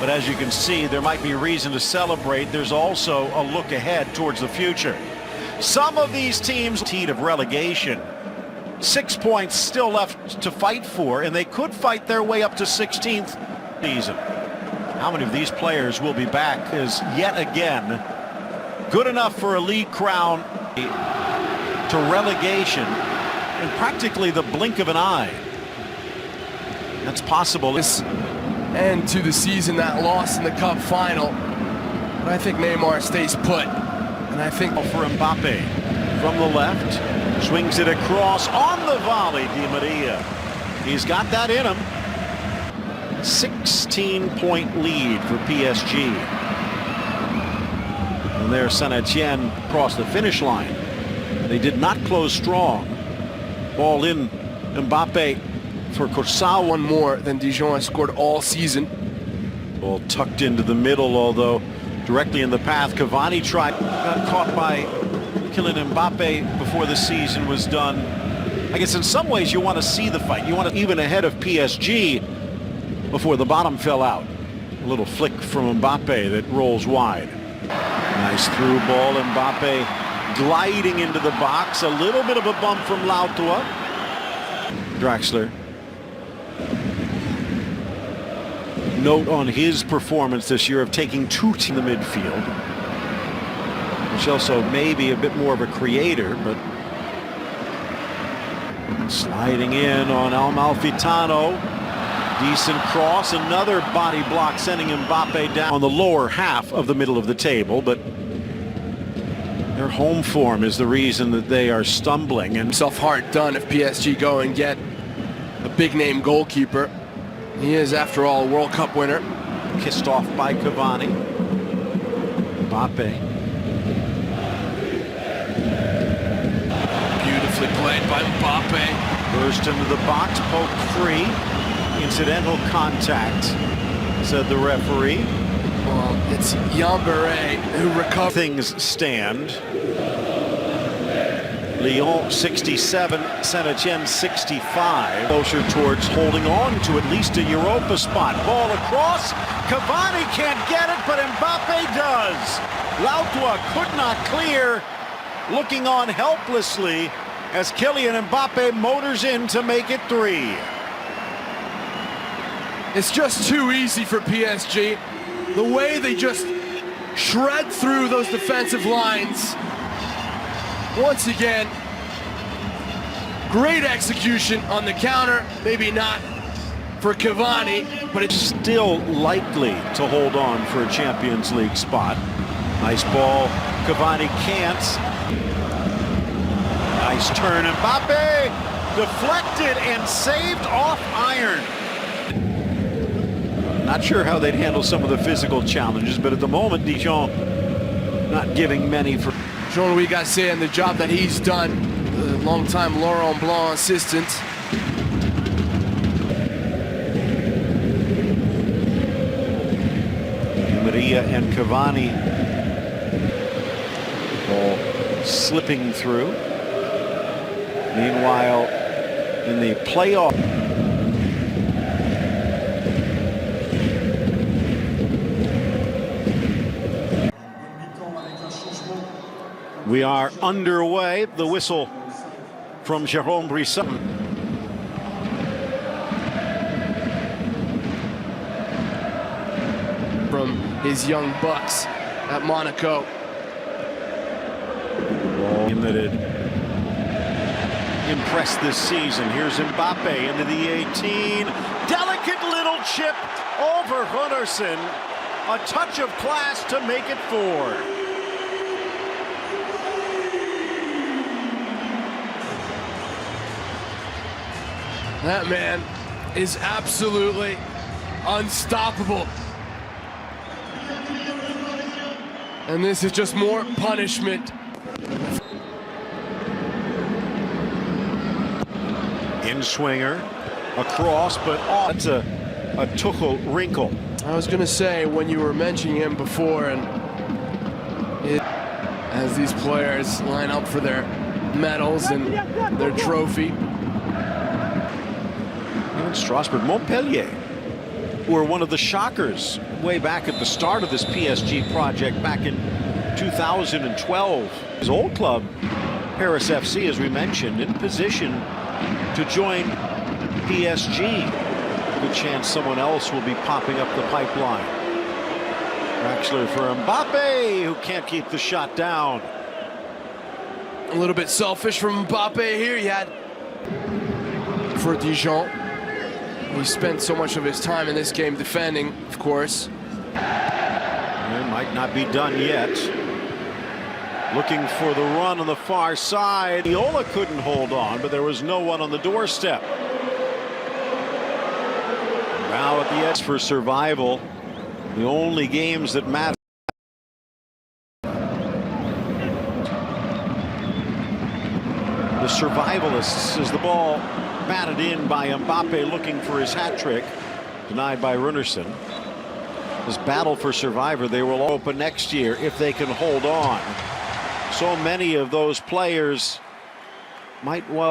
But as you can see, there might be reason to celebrate. There's also a look ahead towards the future. Some of these teams need of relegation. 6 points still left to fight for, and they could fight their way up to 16th season. How many of these players will be back is yet again good enough for a league crown to relegation in practically the blink of an eye. That's possible. This end to the season, that loss in the Cup final. But I think Neymar stays put. And I think for Mbappe from the left, swings it across on the volley. Di Maria, he's got that in him. 16-point lead for PSG. And there Saint-Etienne crossed the finish line. They did not close strong. Ball in, Mbappe for Kurzawa. one more than Dijon has scored all season. Ball tucked into the middle, although directly in the path. Cavani got caught by Kylian Mbappe before the season was done. I guess in some ways you want to see the fight. You want to even ahead of PSG before the bottom fell out. A little flick from Mbappe that rolls wide. Nice through ball. Mbappe gliding into the box. A little bit of a bump from Lautua. Draxler. Note on his performance this year of taking two to the midfield. Which also may be a bit more of a creator, but sliding in on Amalfitano. Decent cross, another body block sending Mbappe down on the lower half of the middle of the table, but their home form is the reason that they are stumbling. And Himself hard done if PSG go and get a big name goalkeeper. He is, after all, a World Cup winner. Kissed off by Cavani. Mbappe. Beautifully played by Mbappe. Burst into the box, poke free. Incidental contact, said the referee. Well, it's Yambere who recovered. Things stand. Lyon 67, Saint-Etienne 65. Closer towards holding on to at least a Europa spot. Ball across. Cavani can't get it, but Mbappe does. Lautua could not clear. Looking on helplessly as Kylian Mbappe motors in to make it 3. It's just too easy for PSG. The way they just shred through those defensive lines. Once again, great execution on the counter. Maybe not for Cavani, but it's still likely to hold on for a Champions League spot. Nice ball. Cavani can't. Nice turn. Mbappe deflected and saved off iron. Not sure how they'd handle some of the physical challenges, but at the moment, Dijon not giving many for Jean-Louis Gasset and the job that he's done. The longtime Laurent Blanc assistant. Di Maria and Cavani. Ball slipping through. Meanwhile, in the playoff, we are underway. The whistle from Jérôme Brisson. From his young Bucks at Monaco. That had impressed this season. Here's Mbappe into the 18. Delicate little chip over Gunnarsson. A touch of class to make it 4. That man is absolutely unstoppable. And this is just more punishment. In swinger, across, but that's a Tuchel wrinkle. I was gonna say, when you were mentioning him before, and as these players line up for their medals and their trophy. In Strasbourg, Montpellier. were one of the shockers way back at the start of this PSG project back in 2012. His old club, Paris FC, as we mentioned, in position to join PSG. Good chance someone else will be popping up the pipeline. Draxler for Mbappe, who can't keep the shot down. A little bit selfish from Mbappe here. He had for Dijon. He spent so much of his time in this game defending, of course. It might not be done yet. Looking for the run on the far side. Iola couldn't hold on, but there was no one on the doorstep. Now at the edge for survival. The only games that matter. The survivalists as the ball batted in by Mbappe, looking for his hat trick, denied by Runerson. This battle for survivor, they will open next year if they can hold on. So many of those players might well